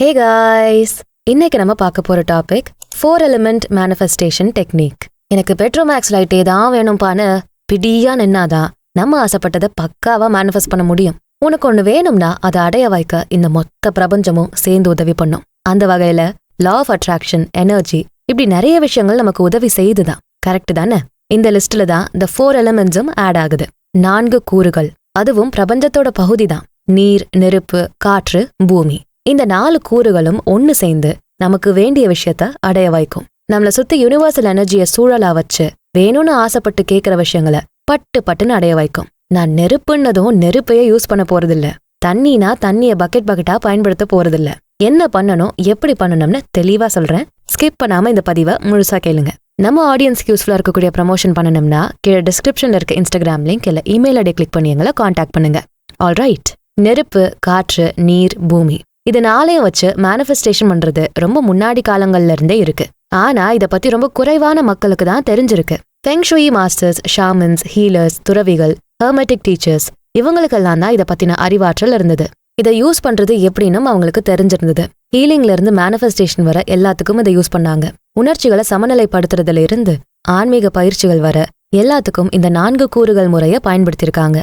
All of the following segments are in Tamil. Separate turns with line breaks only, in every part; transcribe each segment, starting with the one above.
ஹே காய்ஸ், இன்னைக்கு நம்ம பார்க்க போற டாபிக் 4 எலிமெண்ட் மேனிஃபெஸ்டேஷன் டெக்னிக். எனக்கு பெட்ரோமேக்ஸ் லைட்டே தான் வேணும்பான்னு பிடியா நின்னாதான் நம்ம ஆசைப்பட்டதை பக்காவா மேனிஃபெஸ்ட் பண்ண முடியும். உனக்கு ஒண்ணு வேணும்னா அதை அடைய வைக்க இந்த மொத்த பிரபஞ்சமும் சேர்ந்து உதவி பண்ணும். அந்த வகையில லா ஆஃப் அட்ராக்ஷன், எனர்ஜி, இப்படி நிறைய விஷயங்கள் நமக்கு உதவி செய்துதான். கரெக்ட் தானே? இந்த லிஸ்ட்ல தான் இந்த 4 எலிமெண்ட்ஸும் ஆட் ஆகுது. 4 கூறுகள், அதுவும் பிரபஞ்சத்தோட பகுதி தான். நீர், நெருப்பு, காற்று, பூமி. இந்த 4 கூறுகளும் ஒன்னு சேர்ந்து நமக்கு வேண்டிய விஷயத்த அடைய வைக்கும். நம்மள சுத்தி யூனிவர்சல் எனர்ஜியை சூழலா வச்சு வேணும்னு ஆசைப்பட்டு கேட்கிற விஷயங்களை பட்டுன்னு அடைய வைக்கும். நான் நெருப்புன்னதும் நெருப்பையே யூஸ் பண்ண போறதில்ல, தண்ணினா தண்ணிய பக்கெட்டா பயன்படுத்த போறதில்ல. என்ன பண்ணணும், எப்படி பண்ணணும்னு தெளிவா சொல்றேன். ஸ்கிப் பண்ணாம இந்த பதிவை முழுசா கேளுங்க. நம்ம ஆடியன்ஸ்க்கு யூஸ்ஃபுல்லா இருக்கக்கூடிய ப்ரமோஷன் பண்ணணும்னா கீழே டிஸ்கிரிப்ஷன்ல இருக்க இன்ஸ்டாகிராம் லிங்க் இல்ல இமெயில் ஐடி கிளிக் பண்ணி எங்களை கான்டாக்ட் பண்ணுங்க. ஆல்ரைட், நெருப்பு, காற்று, நீர், பூமி, இது 4ஐயும் வச்சு மேனிஃபெஸ்டேஷன் பண்றது ரொம்ப முன்னாடி காலங்கள்ல இருந்தே இருக்கு. ஆனா இத பத்தி ரொம்ப குறைவான மக்களுக்கு தான் தெரிஞ்சிருக்கு. ஃபெங் ஷுயி மாஸ்டர்ஸ், ஷாமன்ஸ், ஹீலர்ஸ், துறவிகள், ஹெர்மெட்டிக் டீச்சர்ஸ், இவங்களுக்கெல்லாம் தான் இதை பத்தின அறிவாற்றல் இருந்தது. இதை யூஸ் பண்றது எப்படின்னு அவங்களுக்கு தெரிஞ்சிருந்தது. ஹீலிங்ல இருந்து மேனிஃபெஸ்டேஷன் வர எல்லாத்துக்கும் இதை யூஸ் பண்ணாங்க. உணர்ச்சிகளை சமநிலைப்படுத்துறதுல இருந்து ஆன்மீக பயிற்சிகள் வர எல்லாத்துக்கும் இந்த 4 கூறுகள் முறைய பயன்படுத்தியிருக்காங்க.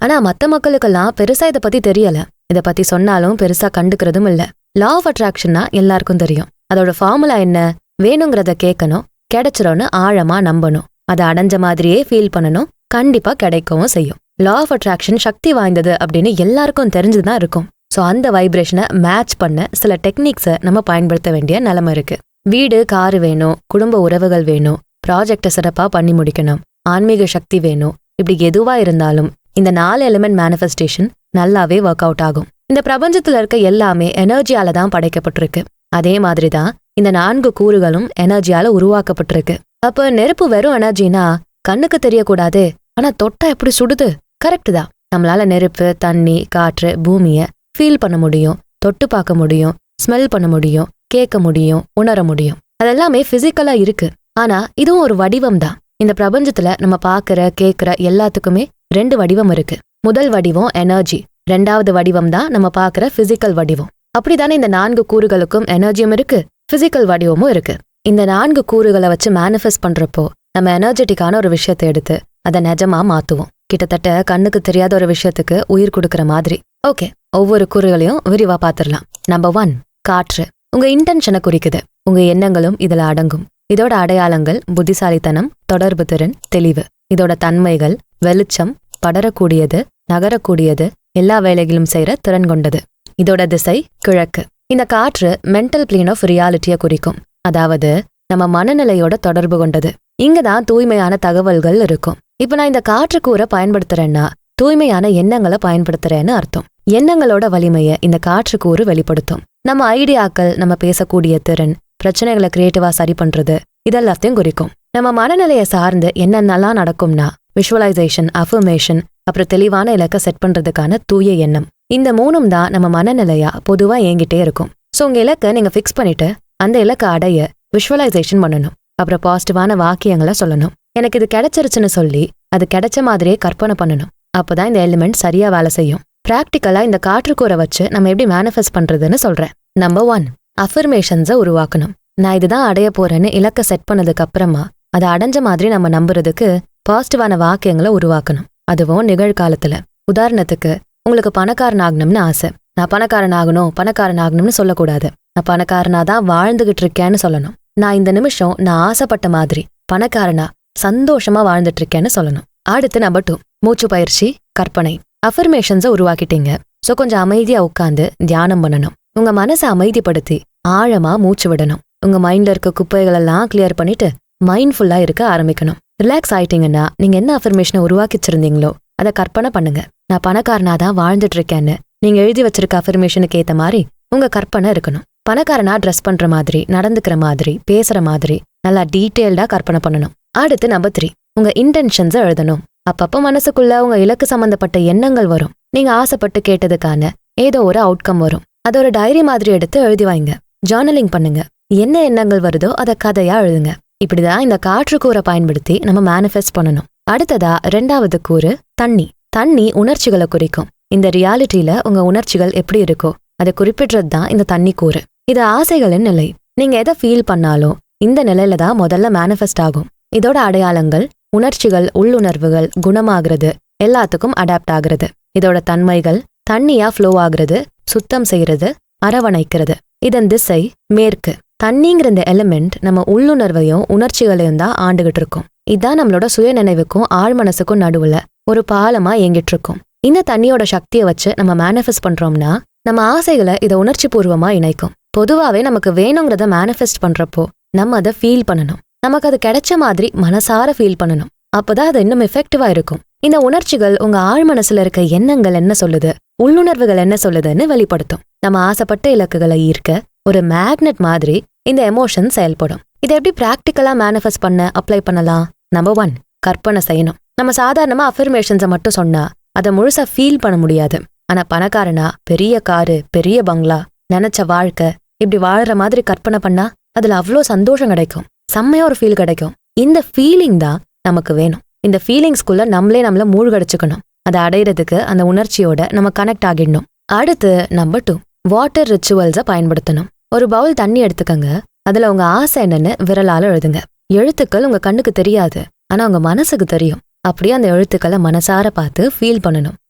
ஆனா மத்த மக்களுக்கெல்லாம் பெருசா இதை பத்தி தெரியல. இதை பத்தி சொன்னாலும் பெருசா கண்டுக்கிறதும் இல்ல. லா ஆஃப் அட்ராக்ஷன்னா எல்லாருக்கும் தெரியும். அதோட ஃபார்முலா என்ன? வேணுங்கிறத கேட்கணும், கிடைச்சிரோன்னு ஆழமா நம்பணும், அதை அடைஞ்ச மாதிரியே ஃபீல் பண்ணணும், கண்டிப்பா கிடைக்கவும் செய்யும். லா ஆஃப் அட்ராக்ஷன் சக்தி வாய்ந்தது அப்படின்னு எல்லாருக்கும் தெரிஞ்சுதான் இருக்கும். ஸோ அந்த வைப்ரேஷனை மேட்ச் பண்ண சில டெக்னிக்ஸை நம்ம பயன்படுத்த வேண்டிய நிலைமை இருக்கு. வீடு, காரு வேணும், குடும்ப உறவுகள் வேணும், ப்ராஜெக்டை சிறப்பா பண்ணி முடிக்கணும், ஆன்மீக சக்தி வேணும், இப்படி எதுவா இருந்தாலும் இந்த 4 எலிமெண்ட் மேனிஃபெஸ்டேஷன் நல்லாவே ஒர்க் அவுட் ஆகும். இந்த பிரபஞ்சத்துல இருக்க எல்லாமே எனர்ஜியால தான் படைக்கப்பட்டிருக்கு. அதே மாதிரிதான் இந்த 4 கூறுகளும் எனர்ஜியால உருவாக்கப்பட்டிருக்கு. அப்ப நெருப்பு வெறும் எனர்ஜினா கண்ணுக்கு தெரியக்கூடாது, ஆனா தொட்டா எப்படி சுடுது? கரெக்ட் தான். நம்மளால நெருப்பு, தண்ணி, காற்று, பூமிய ஃபீல் பண்ண முடியும், தொட்டு பார்க்க முடியும், ஸ்மெல் பண்ண முடியும், கேட்க முடியும், உணர முடியும். அதெல்லாமே பிசிக்கலா இருக்கு. ஆனா இதுவும் ஒரு வடிவம் தான். இந்த பிரபஞ்சத்துல நம்ம பாக்குற, கேட்கிற எல்லாத்துக்குமே 2 வடிவம் இருக்கு. முதல் வடிவம் எனர்ஜி, 2வது வடிவம் தான் நம்ம பாக்குற பிசிக்கல் வடிவம். அப்படித்தானே இந்த 4 கூறுகளுக்கும் எனர்ஜியும் இருக்கு, பிசிக்கல் வடிவமும் இருக்கு. இந்த 4 கூறுகளை வச்சு மேனிஃபெஸ்ட் பண்றப்போ நம்ம எனர்ஜெட்டிக்கான ஒரு விஷயத்தை எடுத்து அதை நிஜமா மாத்துவோம். கிட்டத்தட்ட கண்ணுக்கு தெரியாத ஒரு விஷயத்துக்கு உயிர் கொடுக்கற மாதிரி. ஓகே, ஒவ்வொரு கூறுகளையும் விரிவா பாத்திரலாம். நம்பர் 1, காற்று. உங்க இன்டென்ஷனை குறிக்குது. உங்க எண்ணங்களும் இதுல அடங்கும். இதோட அடையாளங்கள் புத்திசாலித்தனம், தொடர்பு திறன், தெளிவு. இதோட தன்மைகள் வெளிச்சம், படரக்கூடியது, நகரக்கூடியது, எல்லா வேலைகளும் செய்யற திறன் கொண்டது. இதோட திசை கிழக்கு. இந்த காற்று மென்டல் பிளேன் ஆஃப் ரியாலிட்டியை குறிக்கும். அதாவது நம்ம மனநிலையோட தொடர்பு கொண்டது. இங்கதான் தூய்மையான தகவல்கள் இருக்கும். இப்ப நான் இந்த காற்று கூற பயன்படுத்துறேன்னா தூய்மையான எண்ணங்களை பயன்படுத்துறேன்னு அர்த்தம். எண்ணங்களோட வலிமையை இந்த காற்று கூறு வெளிப்படுத்தும். நம்ம ஐடியாக்கள், நம்ம பேசக்கூடிய திறன், பிரச்சனைகளை கிரியேட்டிவா சரி பண்றது, இதெல்லாத்தையும் குறிக்கும். நம்ம மனநிலையை சார்ந்து என்னென்னலாம் நடக்கும்னா விஷுவலைசேஷன், அஃபர்மேஷன், அப்புறம் தெளிவான இலக்கை செட் பண்றதுக்கான தூய எண்ணம். இந்த 3ம் தான் நம்ம மனநிலையா பொதுவா ஏங்கிட்டே இருக்கும். ஸோ உங்க இலக்கை நீங்க ஃபிக்ஸ் பண்ணிட்டு அந்த இலக்கை அடைய விஷுவலைசேஷன் பண்ணணும். அப்புறம் பாசிட்டிவான வாக்கியங்களை சொல்லணும். எனக்கு இது கிடைச்சிருச்சுன்னு சொல்லி அது கிடைச்ச மாதிரியே கற்பனை பண்ணணும். அப்போதான் இந்த எலிமெண்ட் சரியா வேலை செய்யும். பிராக்டிக்கலா இந்த காற்றுக்கூரை வச்சு நம்ம எப்படி மேனிஃபெஸ்ட் பண்றதுன்னு சொல்றேன். நம்பர் 1, அஃபர்மேஷன்ஸை உருவாக்கணும். நான் இதுதான் அடைய போறேன்னு இலக்கை செட் பண்ணதுக்கு அப்புறமா அதை அடைஞ்ச மாதிரி நம்ம நம்புறதுக்கு பாசிட்டிவான வாக்கியங்களை உருவாக்கணும். அதுவும் நிகழ்காலத்துல. உதாரணத்துக்கு, உங்களுக்கு பணக்காரன் ஆகணும்னு ஆசை. நான் பணக்காரன் ஆகணும்னு சொல்லக்கூடாது. நான் பணக்காரனா தான் வாழ்ந்துகிட்டு இருக்கேன்னு சொல்லணும். நான் இந்த நிமிஷம் நான் ஆசைப்பட்ட மாதிரி பணக்காரனா சந்தோஷமா வாழ்ந்துட்டு இருக்கேன்னு சொல்லணும். அடுத்து நம்பர் 2, மூச்சு பயிற்சி, கற்பனை. அஃபர்மேஷன்ஸை உருவாக்கிட்டீங்க. ஸோ கொஞ்சம் அமைதியா உட்காந்து தியானம் பண்ணணும். உங்க மனசை அமைதிப்படுத்தி ஆழமா மூச்சு விடணும். உங்க மைண்ட்ல இருக்க குப்பைகள் எல்லாம் கிளியர் பண்ணிட்டு மைண்ட்ஃபுல்லா இருக்க ஆரம்பிக்கணும். ரிலாக்ஸ் ஆயிட்டீங்கன்னா நீங்க என்ன அஃபர்மேஷனை உருவாக்கிச்சிருந்தீங்களோ அதை கற்பனை பண்ணுங்க. நான் பணக்காரனாதான் வாழ்ந்துட்டு இருக்கேன்னு நீங்க எழுதி வச்சிருக்க அஃபர்மேஷனுக்கு ஏத்த மாதிரி உங்க கற்பனை இருக்கணும். பணக்காரனா ட்ரெஸ் பண்ற மாதிரி, நடந்துக்கிற மாதிரி, பேசுற மாதிரி நல்லா டீட்டெயில்டா கற்பனை பண்ணணும். அடுத்து நம்பர் 3, உங்க இன்டென்ஷன்ஸை எழுதணும். அப்பப்போ மனசுக்குள்ள உங்க இலக்கு சம்பந்தப்பட்ட எண்ணங்கள் வரும். நீங்க ஆசைப்பட்டு கேட்டதுக்கான ஏதோ ஒரு அவுட்கம் வரும். அதை ஒரு டைரி மாதிரி எடுத்து எழுதி வைங்க. ஜர்னலிங் பண்ணுங்க. என்ன எண்ணங்கள் வருதோ அதை கதையா எழுதுங்க. இப்படிதான் இந்த காற்று கூரை பயன்படுத்தி நம்ம மேனிஃபெஸ்ட் பண்ணணும். அடுத்ததா 2வது கூறு தண்ணி. தண்ணி உணர்ச்சிகளை குறிக்கும். இந்த ரியாலிட்டியில உங்க உணர்ச்சிகள் எப்படி இருக்கோ அதை குறிப்பிடுறது தான் இந்த தண்ணி கூறு. இது ஆசைகளின் நிலை. நீங்க எதை ஃபீல் பண்ணாலும் இந்த நிலையில தான் முதல்ல மேனிஃபெஸ்ட் ஆகும். இதோட அடையாளங்கள் உணர்ச்சிகள், உள்ளுணர்வுகள், குணமாகிறது, எல்லாத்துக்கும் அடாப்ட் ஆகுறது. இதோட தன்மைகள் தண்ணியா ஃப்ளோ ஆகுறது, சுத்தம் செய்யறது, அரவணைக்கிறது. இதன் திசை மேற்கு. தண்ணிங்கிற இந்த எலிமெண்ட் நம்ம உள்ளுணர்வையும் உணர்ச்சிகளையும் தான் ஆண்டுகிட்டு இருக்கும். இதான் நம்மளோட சுய நினைவுக்கும் ஆழ்மனசுக்கும் நடுவுல ஒரு பாலமா இயங்கிட்டு இருக்கும். இந்த தண்ணியோட சக்தியை வச்சு நம்ம மேனிஃபெஸ்ட் பண்றோம்னா நம்ம ஆசைகளை இதை உணர்ச்சி பூர்வமா இணைக்கும். பொதுவாவே நமக்கு வேணுங்கிறத மேனிஃபெஸ்ட் பண்றப்போ நம்ம அதை ஃபீல் பண்ணணும். நமக்கு அது கிடைச்ச மாதிரி மனசார ஃபீல் பண்ணணும். அப்பதான் அது இன்னும் எஃபெக்டிவா இருக்கும். இந்த உணர்ச்சிகள் உங்க ஆழ் மனசுல இருக்க எண்ணங்கள் என்ன சொல்லுது, உள்ளுணர்வுகள் என்ன சொல்லுதுன்னு வெளிப்படுத்தும். நம்ம ஆசைப்பட்ட இலக்குகளை ஈர்க்க ஒரு மேக்னெட் மாதிரி இந்த எமோஷன் செயல்படும். இதை எப்படி பிராக்டிக்கலா மேனிஃபெஸ்ட் பண்ண அப்ளை பண்ணலாம்? நம்பர் 1, கற்பனை செய்யணும். நம்ம சாதாரணமா அஃபர்மேஷன்ஸை மட்டும் சொன்னா அதை முழுசா ஃபீல் பண்ண முடியாது. ஆனா பணக்காரனா பெரிய காரு, பெரிய பங்களா, நினைச்ச வாழ்க்கை இப்படி வாழற மாதிரி கற்பனை பண்ணா அதுல அவ்வளோ சந்தோஷம் கிடைக்கும், செம்மையா ஒரு ஃபீல் கிடைக்கும். இந்த ஃபீலிங் தான் நமக்கு வேணும். இந்த ஃபீலிங்ஸ்குள்ள நம்மள மூழ்கடிச்சுக்கணும். அதை அடையிறதுக்கு அந்த உணர்ச்சியோட நம்ம கனெக்ட் ஆகிடணும். அடுத்து நம்பர் 2, வாட்டர் ரிச்சுவல்ஸை பயன்படுத்தணும். ஒரு பவுல் தண்ணி எடுத்துக்கங்க. அதுல உங்க ஆசை என்னன்னு விரலால எழுதுங்க. எழுத்துக்கள் உங்க கண்ணுக்கு தெரியாது, ஆனா உங்க மனசுக்கு தெரியும். அப்படியே அந்த எழுத்துக்களை மனசார பார்த்து ஃபீல் பண்ணணும்.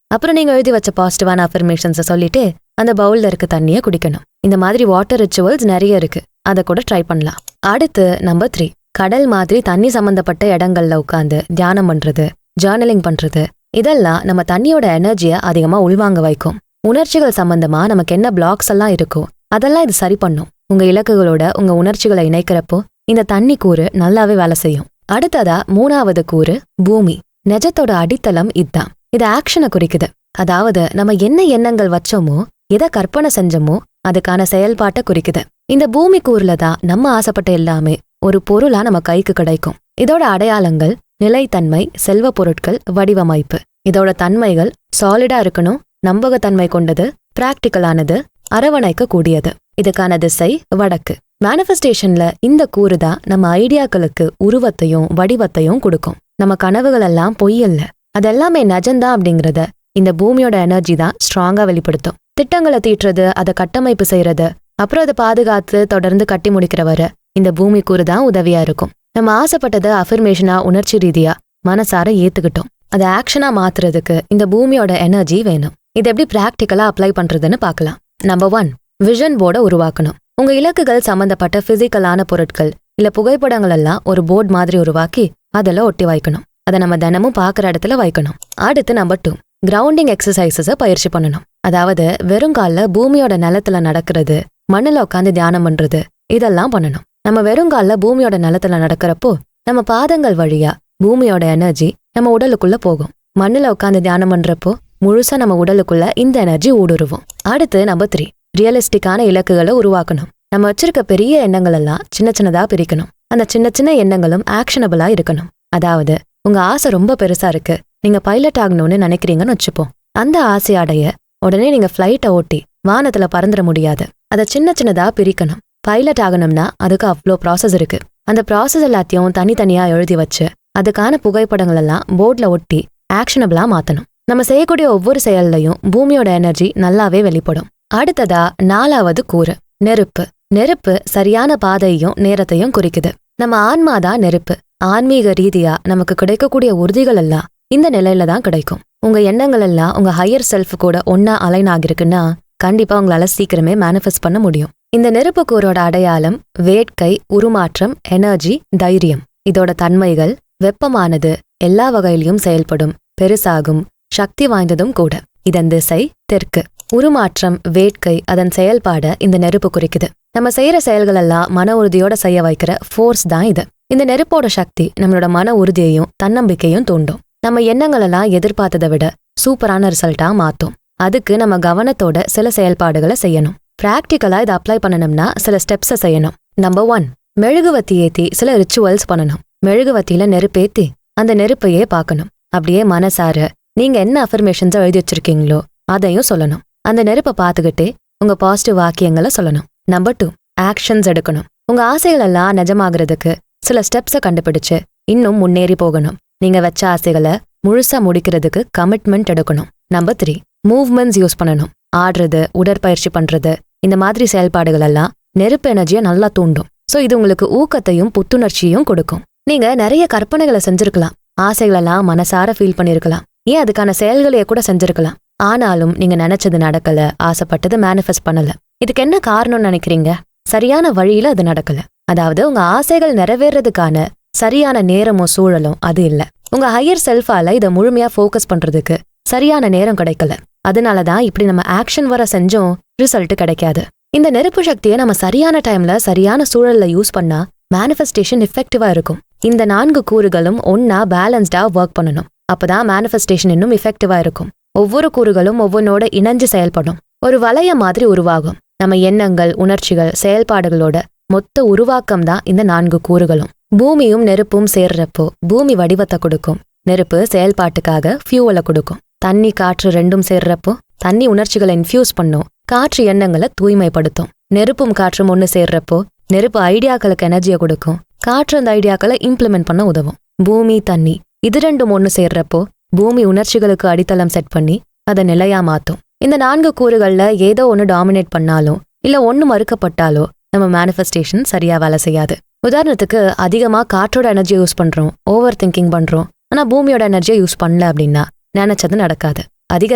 அப்புறம் நீங்க எழுதி வச்ச பாசிட்டிவான அஃபர்மேஷன்ஸை சொல்லிட்டு அந்த பவுல்ல இருக்க தண்ணியை குடிக்கணும். இந்த மாதிரி வாட்டர் ரிச்சுவல்ஸ் நிறைய இருக்கு, அதை கூட ட்ரை பண்ணலாம். அடுத்து நம்பர் 3, கடல் மாதிரி தண்ணி சம்பந்தப்பட்ட இடங்கள்ல உட்காந்து தியானம் பண்றது, ஜேர்னலிங் பண்றது. இதெல்லாம் நம்ம தண்ணியோட எனர்ஜியை அதிகமா உள்வாங்க வைக்கும். உணர்ச்சிகள் சம்பந்தமா நமக்கு என்ன பிளாக்ஸ் எல்லாம் இருக்கோ அதெல்லாம் இது சரி பண்ணும். உங்க இலக்குகளோட உங்க உணர்ச்சிகளை இணைக்கிறப்போ இந்த தண்ணி கூறு நல்லாவே வேலை செய்யும். அடுத்ததா 3வது கூறு பூமி. நிஜத்தோட அடித்தளம் இதுதான். இது ஆக்ஷனை குறிக்குது. அதாவது நம்ம என்ன எண்ணங்கள் வச்சோமோ, எதை கற்பனை செஞ்சோமோ அதுக்கான செயல்பாட்டை குறிக்குது. இந்த பூமி கூறுல தான் நம்ம ஆசைப்பட்ட எல்லாமே ஒரு பொருளா நம்ம கைக்கு கிடைக்கும். இதோட அடையாளங்கள் நிலைத்தன்மை, செல்வ பொருட்கள், வடிவமைப்பு. இதோட தன்மைகள் சாலிடா இருக்கணும், நம்பகத்தன்மை கொண்டது, பிராக்டிக்கலானது, அரவணைக்க கூடியது. இதுக்கான திசை வடக்கு. மேனிஃபெஸ்டேஷன்ல இந்த கூறு தான் நம்ம ஐடியாக்களுக்கு உருவத்தையும் வடிவத்தையும் கொடுக்கும். நம்ம கனவுகள் எல்லாம் பொய் இல்ல, அதெல்லாமே நஜந்தான் அப்படிங்கறத இந்த பூமியோட எனர்ஜி தான் ஸ்ட்ராங்கா வெளிப்படுத்தும். திட்டங்களை தீட்டுறது, அதை கட்டமைப்பு செய்யறது, அப்புறம் அதை பாதுகாத்து தொடர்ந்து கட்டி முடிக்கிற வரை இந்த பூமி கூறு தான் உதவியா இருக்கும். நம்ம ஆசைப்பட்டதை அஃபர்மேஷனா உணர்ச்சி ரீதியா மனசார ஏத்துக்கிட்டோம். அதை ஆக்ஷனா மாத்துறதுக்கு இந்த பூமியோட எனர்ஜி வேணும். இது எப்படி பிராக்டிக்கலா அப்ளை பண்றதுன்னு பார்க்கலாம். நம்பர் 1, விஷன் போர்டை உருவாக்கணும். உங்க இலக்குகள் சம்பந்தப்பட்ட பிசிக்கலான பொருட்கள் இல்ல புகைப்படங்கள் எல்லாம் ஒரு போர்டு மாதிரி உருவாக்கி அதில் ஒட்டி வைக்கணும். அதை நம்ம தினமும் பார்க்குற இடத்துல வைக்கணும். அடுத்து நம்பர் 2, கிரவுண்டிங் எக்ஸசைசஸை பயிற்சி பண்ணணும். அதாவது வெறுங்கால பூமியோட நிலத்துல நடக்கிறது, மண்ணுல உட்காந்து தியானம் பண்றது, இதெல்லாம் பண்ணணும். நம்ம வெறுங்கால பூமியோட நிலத்துல நடக்கிறப்போ நம்ம பாதங்கள் வழியா பூமியோட எனர்ஜி நம்ம உடலுக்குள்ள போகும். மண்ணுல உட்காந்து தியானம் பண்றப்போ முழுசா நம்ம உடலுக்குள்ள இந்த எனர்ஜி ஊடுருவோம். அடுத்து நம்பர் 3, ரியலிஸ்டிக்கான இலக்குகளை உருவாக்கணும். நம்ம வச்சிருக்க பெரிய எண்ணங்கள் எல்லாம் சின்ன சின்னதா பிரிக்கணும். அந்த சின்ன சின்ன எண்ணங்களும் ஆக்ஷனபிளா இருக்கணும். அதாவது உங்க ஆசை ரொம்ப பெருசா இருக்கு, நீங்க பைலட் ஆகணும்னு நினைக்கிறீங்கன்னு வச்சுப்போம். அந்த ஆசை அடைய உடனே நீங்க ஃபிளைட்டை ஓட்டி வானத்துல பறந்துட முடியாது. அதை சின்ன சின்னதா பிரிக்கணும். பைலட் ஆகணும்னா அதுக்கு அவ்வளோ ப்ராசஸ் இருக்கு. அந்த ப்ராசஸ் எல்லாத்தையும் தனித்தனியா எழுதி வச்சு அதுக்கான புகைப்படங்கள் எல்லாம் போர்ட்ல ஒட்டி ஆக்ஷனபிளா மாத்தணும். நம்ம செய்யக்கூடிய ஒவ்வொரு செயல்லையும் பூமியோட எனர்ஜி நல்லாவே வெளிப்படும். அடுத்ததா 4வது கூறு, நெருப்பு. நெருப்பு சரியான பாதையும் நேரத்தையும் குறிக்குது. நம்ம ஆன்மாதான் நெருப்பு. ஆன்மீக ரீதியா நமக்கு கிடைக்கக்கூடிய உறுதிகள் எல்லாம் இந்த நிலையில தான் கிடைக்கும். உங்க எண்ணங்கள் எல்லாம் உங்க ஹையர் செல்ஃப் கூட ஒன்னா அலைன் ஆகிருக்குன்னா கண்டிப்பா உங்களால சீக்கிரமே மேனிஃபெஸ்ட் பண்ண முடியும். இந்த நெருப்பு கூறோட அடையாளம் வேட்கை, உருமாற்றம், எனர்ஜி, தைரியம். இதோட தன்மைகள் வெப்பமானது, எல்லா வகையிலும் செயல்படும், பெருசாகும், சக்தி வாய்ந்ததும் கூட. இதன் திசை தெற்கு. உருமாற்றம், வேட்கை, அதன் செயல்பாட இந்த நெருப்பு குறிக்குது. நம்ம செய்யற செயல்கள் எல்லாம் மன உறுதியோட செய்ய வைக்கிற ஃபோர்ஸ் தான் இது. இந்த நெருப்போட சக்தி நம்மளோட மன உறுதியையும் தன்னம்பிக்கையும் தூண்டும். நம்ம எண்ணங்கள் எல்லாம் எதிர்பார்த்ததை விட சூப்பரான ரிசல்ட்டா மாத்தும். அதுக்கு நம்ம கவனத்தோட சில செயல்பாடுகளை செய்யணும். பிராக்டிக்கலா இதை அப்ளை பண்ணணும்னா சில ஸ்டெப்ஸை செய்யணும். நம்பர் 1, மெழுகுவத்தி ஏத்தி சில ரிச்சுவல்ஸ் பண்ணணும். மெழுகுவத்தியில நெருப்பேத்தி அந்த நெருப்பையே பார்க்கணும். அப்படியே மனசார நீங்க என்ன அஃபர்மேஷன்ஸை எழுதி வச்சிருக்கீங்களோ அதையும் சொல்லணும். அந்த நெருப்பை பார்த்துக்கிட்டே உங்க பாசிட்டிவ் வாக்கியங்களை சொல்லணும். நம்பர் 2, ஆக்ஷன்ஸ் எடுக்கணும். உங்க ஆசைகள் எல்லாம் நிஜமாகிறதுக்கு சில ஸ்டெப்ஸை கண்டுபிடிச்சு இன்னும் முன்னேறி போகணும். நீங்க வச்ச ஆசைகளை முழுசா முடிக்கிறதுக்கு கமிட்மெண்ட் எடுக்கணும். நம்பர் 3, மூவ்மெண்ட்ஸ் யூஸ் பண்ணணும். ஆடுறது, உடற்பயிற்சி பண்றது, இந்த மாதிரி செயல்பாடுகள் எல்லாம் நெருப்பு எனர்ஜியை நல்லா தூண்டும். சோ இது உங்களுக்கு ஊக்கத்தையும் புத்துணர்ச்சியையும் கொடுக்கும். நீங்க நிறைய கற்பனைகளை செஞ்சிருக்கலாம், ஆசைகளெல்லாம் மனசார ஃபீல் பண்ணிருக்கலாம், ஏன் அதுக்கான செயல்களையே கூட செஞ்சிருக்கலாம். ஆனாலும் நீங்க நினைச்சது நடக்கல, ஆசைப்பட்டது மேனிஃபெஸ்ட் பண்ணல. இதுக்கு என்ன காரணம்னு நினைக்கிறீங்க? சரியான வழியில அது நடக்கல. அதாவது உங்க ஆசைகள் நிறைவேறதுக்கான சரியான நேரமும் சூழலும் அது இல்ல. உங்க ஹையர் செல்ஃபால இதை முழுமையா ஃபோக்கஸ் பண்றதுக்கு சரியான நேரம் கிடைக்கல. அதனாலதான் இப்படி நம்ம ஆக்ஷன் வர செஞ்சோம், ரிசல்ட் கிடைக்காது. இந்த நெருப்பு சக்தியை நம்ம சரியான டைம்ல சரியான சூழல்ல யூஸ் பண்ணா மேனிஃபெஸ்டேஷன் எஃபெக்டிவா இருக்கும். இந்த 4 கூறுகளும் ஒன்னா பேலன்ஸ்டா ஒர்க் பண்ணணும். அப்பதான் மேனிஃபெஸ்டேஷன் இன்னும் எஃபெக்டிவா இருக்கும். ஒவ்வொரு கூறுகளும் ஒவ்வொன்னோட இணைஞ்சு செயல்படும். ஒரு வளைய மாதிரி உருவாகும். நம்ம எண்ணங்கள், உணர்ச்சிகள், செயல்பாடுகளோட மொத்த உருவாக்கம் தான் இந்த 4 கூறுகளும். பூமியும் நெருப்பும் சேர்றப்போ பூமி வடிவத்தை கொடுக்கும். நெருப்பு செயல்பாட்டுக்காக ஃபியூவலை கொடுக்கும். தண்ணி, காற்று ரெண்டும் சேர்றப்போ தண்ணி உணர்ச்சிகளை இன்ஃபியூஸ் பண்ணும். காற்று எண்ணங்களை தூய்மைப்படுத்தும். நெருப்பும் காற்றும் ஒன்று சேர்றப்போ நெருப்பு ஐடியாக்களுக்கு எனர்ஜியை கொடுக்கும். காற்று அந்த ஐடியாக்களை இம்ப்ளிமெண்ட் பண்ண உதவும். பூமி, தண்ணி இது ரெண்டும் ஒன்று சேர்றப்போ பூமி உணர்ச்சிகளுக்கு அடித்தளம் செட் பண்ணி அதை நிலையா மாத்தும். இந்த 4 கூறுகள்ல ஏதோ ஒன்று டாமினேட் பண்ணாலோ இல்ல ஒன்று மறுக்கப்பட்டாலோ நம்ம மேனிஃபெஸ்டேஷன் சரியா வேலை செய்யாது. உதாரணத்துக்கு அதிகமா காற்றோட எனர்ஜியை யூஸ் பண்றோம், ஓவர் திங்கிங் பண்றோம், ஆனா பூமியோட எனர்ஜியை யூஸ் பண்ணல அப்படின்னா நினைச்சது நடக்காது. அதிக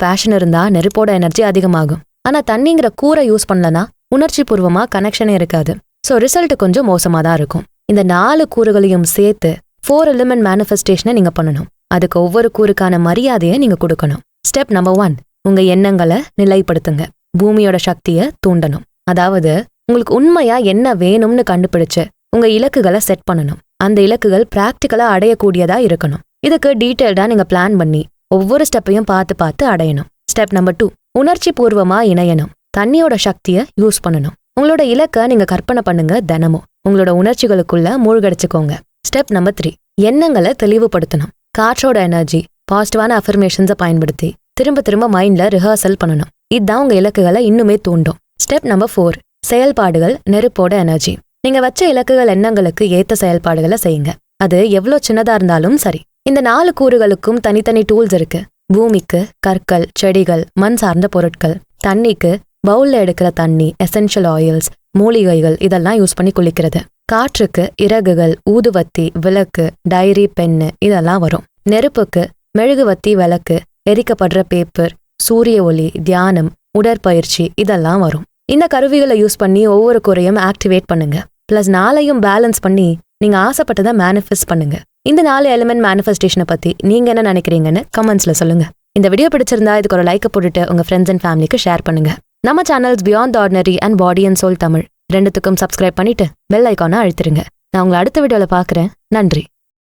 பேஷன் இருந்தா நெருப்போட எனர்ஜி அதிகமாகும். ஆனா தண்ணிங்கிற கூரை யூஸ் பண்ணலனா உணர்ச்சி பூர்வமா கனெக்ஷனே இருக்காது. ஸோ ரிசல்ட் கொஞ்சம் மோசமா தான் இருக்கும். இந்த 4 கூறுகளையும் சேர்த்து 4 எலிமெண்ட் மேனிஃபெஸ்டேஷனை நீங்க பண்ணணும். அதுக்கு ஒவ்வொரு கூறுக்கான மரியாதையை நீங்க கொடுக்கணும். ஸ்டெப் நம்பர் 1, உங்க எண்ணங்களை நிலைப்படுத்துங்க. பூமியோட சக்தியை தூண்டணும். அதாவது உங்களுக்கு உண்மையா என்ன வேணும்னு கண்டுபிடிச்சு உங்க இலக்குகளை செட் பண்ணணும். அந்த இலக்குகள் பிராக்டிக்கலா அடையக்கூடியதா இருக்கணும். இதுக்கு டீட்டெயில்டா நீங்க பிளான் பண்ணி ஒவ்வொரு ஸ்டெப்பையும் பார்த்து அடையணும். ஸ்டெப் நம்பர் 2, உணர்ச்சி பூர்வமா இணையணும். தண்ணியோட சக்தியை யூஸ் பண்ணணும். உங்களோட இலக்கை நீங்க கற்பனை பண்ணுங்க. தினமும் உங்களோட உணர்ச்சிகளுக்குள்ள மூழ்கடிச்சுக்கோங்க. ஸ்டெப் நம்பர் 3, எண்ணங்களை தெளிவுபடுத்தணும். காற்றோட எனர்ஜி, பாசிட்டிவான அஃபர்மேஷன்ஸை பயன்படுத்தி திரும்ப மைண்ட்ல ரிஹர்சல் பண்ணணும். இதுதான் உங்க இலக்குகளை இன்னுமே தூண்டும். ஸ்டெப் நம்பர் 4, செயல்பாடுகள், நெருப்போட எனர்ஜி. நீங்க வச்ச இலக்குகள் எண்ணங்களுக்கு ஏத்த செயல்பாடுகளை செய்யுங்க. அது எவ்வளோ சின்னதா இருந்தாலும் சரி. இந்த 4 கூறுகளுக்கும் தனித்தனி டூல்ஸ் இருக்கு. பூமிக்கு கற்கள், செடிகள், மண் சார்ந்த பொருட்கள். தண்ணிக்கு பவுல்ல எடுக்கிற தண்ணி, எசென்ஷியல் ஆயில்ஸ், மூலிகைகள் இதெல்லாம் யூஸ் பண்ணி குளிக்கிறது. காற்றுக்கு இறகுகள், ஊதுவத்தி, விளக்கு, டைரி, பென்னு இதெல்லாம் வரும். நெருப்புக்கு மெழுகுவத்தி, விளக்கு, எரிக்கப்படுற பேப்பர், சூரிய ஒளி, தியானம், உடற்பயிற்சி இதெல்லாம் வரும். இந்த கருவிகளை யூஸ் பண்ணி ஒவ்வொரு குறையும் ஆக்டிவேட் பண்ணுங்க. பிளஸ் 4ஐயும் பேலன்ஸ் பண்ணி நீங்க ஆசைப்பட்டதை மேனிஃபெஸ்ட் பண்ணுங்க. இந்த 4 எலிமெண்ட் மேனிஃபெஸ்டேஷனை பத்தி நீங்க என்ன நினைக்கிறீங்கன்னு கமெண்ட்ஸ்ல சொல்லுங்க. இந்த வீடியோ பிடிச்சிருந்தா இதுக்கு ஒரு லைக்கை போட்டுட்டு உங்க ஃப்ரெண்ட்ஸ் அண்ட் ஃபேமிலிக்கு ஷேர் பண்ணுங்க. நம்ம channels beyond the ordinary and body and soul Tamil ரெண்டுத்துக்கும் சப்ஸ்கிரைப் பண்ணிட்டு பெல் ஐக்கானை அழுத்திருங்க. நான் உங்களை அடுத்த வீடியோல பார்க்குறேன். நன்றி.